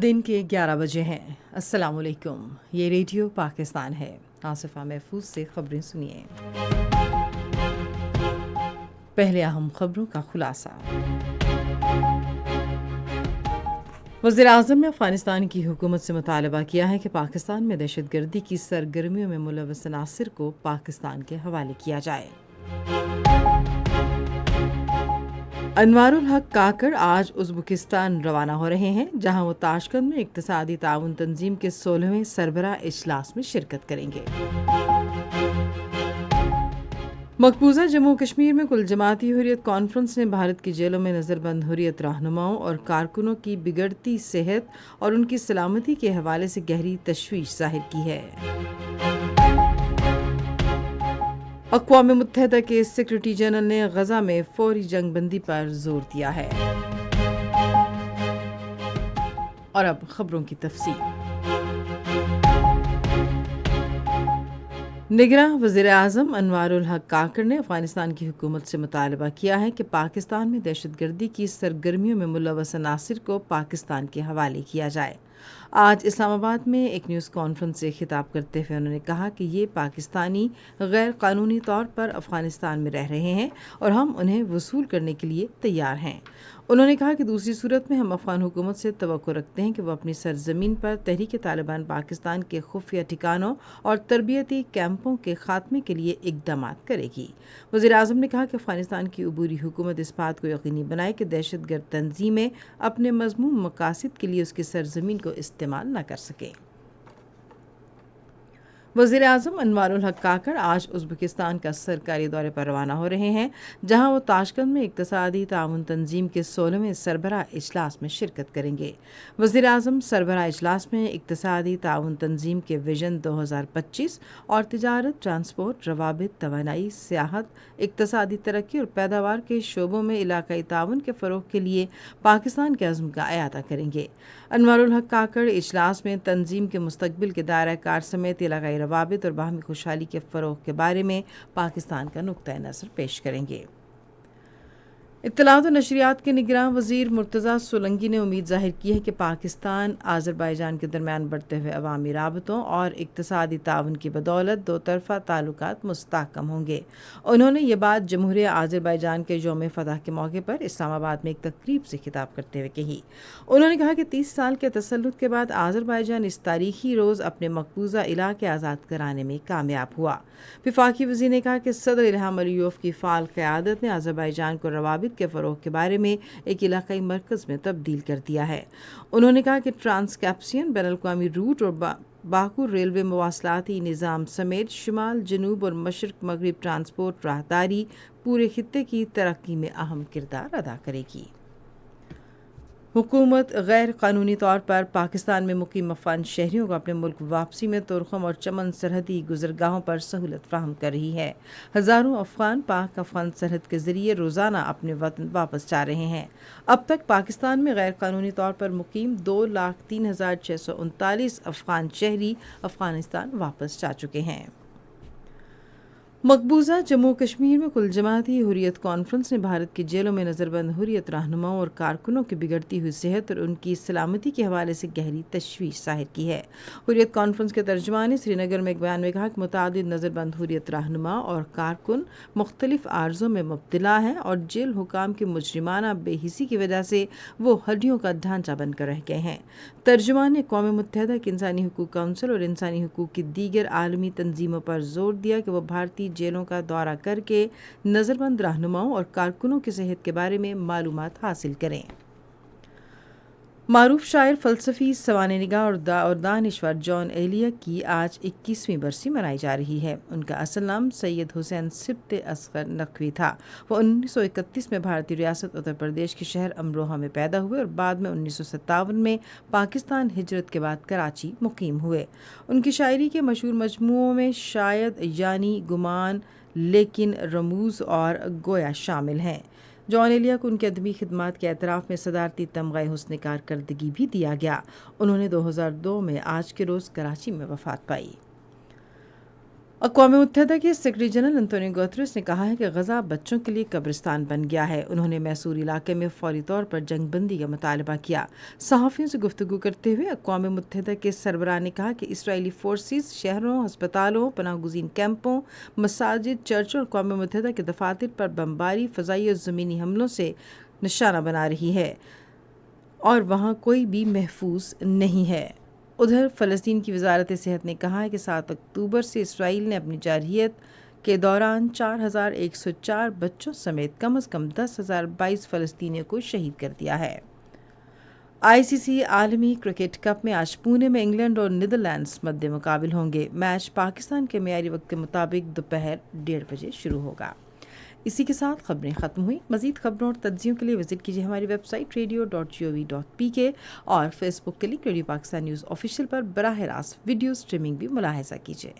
दिन के 11 बजे हैं। अस्सलाम वालेकुम। ये रेडियो पाकिस्तान है। आसिफा महफूज से खबरें सुनिए। पहले अहम खबरों का खुलासा। वज़ीर-ए-आज़म ने अफ़गानिस्तान की हुकूमत से मुतालबा किया है कि पाकिस्तान में दहशतगर्दी की सरगर्मियों में मुलव्वस अनासिर को पाकिस्तान के हवाले किया जाए। अनवारुल हक काकड़ आज उज़्बेकिस्तान रवाना हो रहे हैं, जहां वो ताशकंद में इक़्तिसादी ताउन तंजीम के 16वें सरबराह इजलास में शिरकत करेंगे। मकबूजा जम्मू कश्मीर में कुल जमाती हुर्रियत कॉन्फ्रेंस ने भारत की जेलों में नज़रबंद हुर्रियत रहनुमाओं और कारकुनों की बिगड़ती सेहत और उनकी सलामती के हवाले से गहरी तशवीश जाहिर की है। अक़वाम मुत्तहिदा के सेक्रेटरी जनरल ने गजा में फौरी जंग बंदी पर जोर दिया है। और अब खबरों की तफसील। निगरां वज़ीर-ए-आज़म अनवारुल हक काकड़ ने अफ़गानिस्तान की हुकूमत से मुतालबा किया है कि पाकिस्तान में दहशतगर्दी की सरगर्मियों में मुलव्वस अनासिर को पाकिस्तान के हवाले किया जाए। आज इस्लामाबाद में एक न्यूज़ कॉन्फ्रेंस से खिताब करते हुए उन्होंने कहा कि ये पाकिस्तानी गैर कानूनी तौर पर अफ़गानिस्तान में रह रहे हैं और हम उन्हें वसूल करने के लिए तैयार हैं। उन्होंने कहा कि दूसरी सूरत में हम अफ़गान हुकूमत से तवक्को रखते हैं कि वह अपनी सरजमीन पर तहरीक तालिबान पाकिस्तान के खुफिया ठिकानों और तरबियती कैंपों के खात्मे के लिए इक़दामात करेगी। वज़ीर-ए-आज़म ने कहा कि अफ़गानिस्तान की अबूरी हुकूमत इस बात को यकीनी बनाए कि दहशतगर्द तंजीमें अपने मज़मूम मकासद के लिए उसकी सरजमीन को इस्तेमाल न कर सकें। वज़ीर-ए-आज़म अनवारुल हक काकड़ आज उज़्बेकिस्तान का सरकारी दौरे पर रवाना हो रहे हैं, जहां वो ताशकंद में इक़्तिसादी ताउन तंजीम के 16वें सरबराह इजलास में शिरकत करेंगे। वज़ीर-ए-आज़म सरबराह इजलास में इक़्तिसादी ताउन तंजीम के विजन 2025 और तिजारत, ट्रांसपोर्ट, रवाबित, तवानाई, सियाहत, इक़्तिसादी तरक्की और पैदावार के शोबों में इलाकाई ताउन के फ़रोग़ के लिए पाकिस्तान के अज़्म का अयादा करेंगे। अनवारुल हक काकड़ इजलास में तंजीम के मुस्तक़बिल के दायरा कार समेत इलाकाई रवाबित और बाहमी खुशहाली के फ़रोग़ के बारे में पाकिस्तान का नुक्ता नज़र पेश करेंगे। इत्तलात और नशरियात के निगरान वज़ीर मुर्तज़ा सोलंकी ने उम्मीद ज़ाहिर की है कि पाकिस्तान आज़रबाईजान के दरमियान बढ़ते हुए अवामी राबतों और इक़्तिसादी ताउन की बदौलत दो तरफ़ा ताल्लुकात मुस्तहकम होंगे। उन्होंने ये बात जमहूरिया आज़रबाईजान के यौम फ़तह के मौके पर इस्लामाबाद में एक तक़रीब से खिताब करते हुए कही। उन्होंने कहा कि 30 साल के तसल्लुत के बाद आज़रबाईजान इस तारीख़ी रोज़ अपने मकबूजा इलाके आज़ाद कराने में कामयाब हुआ। वफ़ाक़ी वज़ीर ने कहा कि सदर इल्हाम अलीयेव की फ़ाल क़यादत ने आज़रबाईजान को रवाबित के फ़रोग़ के बारे में एक इलाकाई मरकज़ में तब्दील कर दिया है। उन्होंने कहा कि ट्रांसकैप्सियन बैनुल-अक़वामी रूट और बाकू रेलवे मवासलाती निज़ाम समेत शुमाल, जनूब और मशरक़ मग़रिब ट्रांसपोर्ट राहदारी पूरे खित्ते की तरक्की में अहम किरदार अदा करेगी। हुकूमत गैर कानूनी तौर पर पाकिस्तान में मुक़ीम अफ़गान शहरियों को अपने मुल्क वापसी में तुरखम और चमन सरहदी गुज़रगाहों पर सहूलत फ़राहम कर रही है। हज़ारों अफ़गान पाक अफ़गान सरहद के ज़रिए रोज़ाना अपने वतन वापस जा रहे हैं। अब तक पाकिस्तान में गैर कानूनी तौर पर मुक़ीम 2,03,639 अफ़गान शहरी अफ़गानिस्तान वापस जा चुके हैं। मकबूजा जम्मू कश्मीर में कुल जमाती हुर्रियत कॉन्फ्रेंस ने भारत की जेलों में नज़रबंद हुर्रियत रहनुमाओं और कारकुनों की बिगड़ती हुई सेहत और उनकी सलामती के हवाले से गहरी तशवीश जाहिर की है। हुर्रियत कॉन्फ्रेंस के तर्जुमान ने श्रीनगर में एक बयान में कहा कि मुतादिद नज़रबंद हुर्रियत रहनुमा और कारकुन मुख्तलिफ आर्ज़ों में मुब्तला हैं और जेल हुकाम की मुजरिमाना बेहिसी की वजह से वो हड्डियों का ढांचा बनकर रह गए हैं। तर्जुमान ने अक़वाम मुत्तहिदा की इंसानी हुकूक काउंसिल और इंसानी हुकूक की दीगर आलमी तंजीमों पर जोर दिया कि वह भारतीय जेलों का दौरा करके नज़रबंद रहनुमाओं और कारकुनों की सेहत के बारे में मालूमात हासिल करें। मारूफ शायर, फ़लसफ़ी, सवाने निगाह और दानिश्वर जॉन एलिया की आज 21वीं बरसी मनाई जा रही है। उनका असल नाम सैयद हुसैन सिब्त असग़र नक़वी था। वो 1931 में भारतीय रियासत उत्तर प्रदेश के शहर अमरोहा में पैदा हुए और बाद में 1957 में पाकिस्तान हिजरत के बाद कराची मुक़ीम हुए। उनकी शायरी के मशहूर मजमूओं में शायद, यानी, गुमान, लेकिन, रमूज़ और गोया शामिल हैं। जॉन एलिया को उनकी अदबी खिदमात के एतराफ़ में सदारती तमग़ा हुस्न कारकर्दगी भी दिया गया। उन्होंने 2002 में आज के रोज़ कराची में वफ़ात पाई। اقوام متحدہ کے سیکرٹری جنرل انتونیو گوتریس نے کہا ہے کہ غزہ بچوں کے لیے قبرستان بن گیا ہے۔ انہوں نے میسور علاقے میں فوری طور پر جنگ بندی کا مطالبہ کیا۔ صحافیوں سے گفتگو کرتے ہوئے اقوام متحدہ کے سربراہ نے کہا کہ اسرائیلی فورسز شہروں، ہسپتالوں، پناہ گزین کیمپوں، مساجد، چرچوں اور اقوام متحدہ کے دفاتر پر بمباری، فضائی اور زمینی حملوں سے نشانہ بنا رہی ہے اور وہاں کوئی بھی محفوظ نہیں ہے۔ ادھر فلسطین کی وزارت صحت نے کہا ہے کہ 7 اکتوبر سے اسرائیل نے اپنی جارحیت کے دوران 4104 بچوں سمیت کم از کم 10,022 فلسطینیوں کو شہید کر دیا ہے۔ ICC عالمی کرکٹ کپ میں آج پونے میں انگلینڈ اور نیدرلینڈز مد مقابل ہوں گے۔ میچ پاکستان کے معیاری وقت کے مطابق دوپہر 1:30 بجے شروع ہوگا۔ اسی کے ساتھ خبریں ختم ہوئیں۔ مزید خبروں اور تجزیوں کے لیے وزٹ کیجیے ہماری ویب سائٹ radio.gov.pk اور فیس بک کے link radio Pakistan news official پر براہ راست ویڈیو سٹریمنگ بھی ملاحظہ کیجیے۔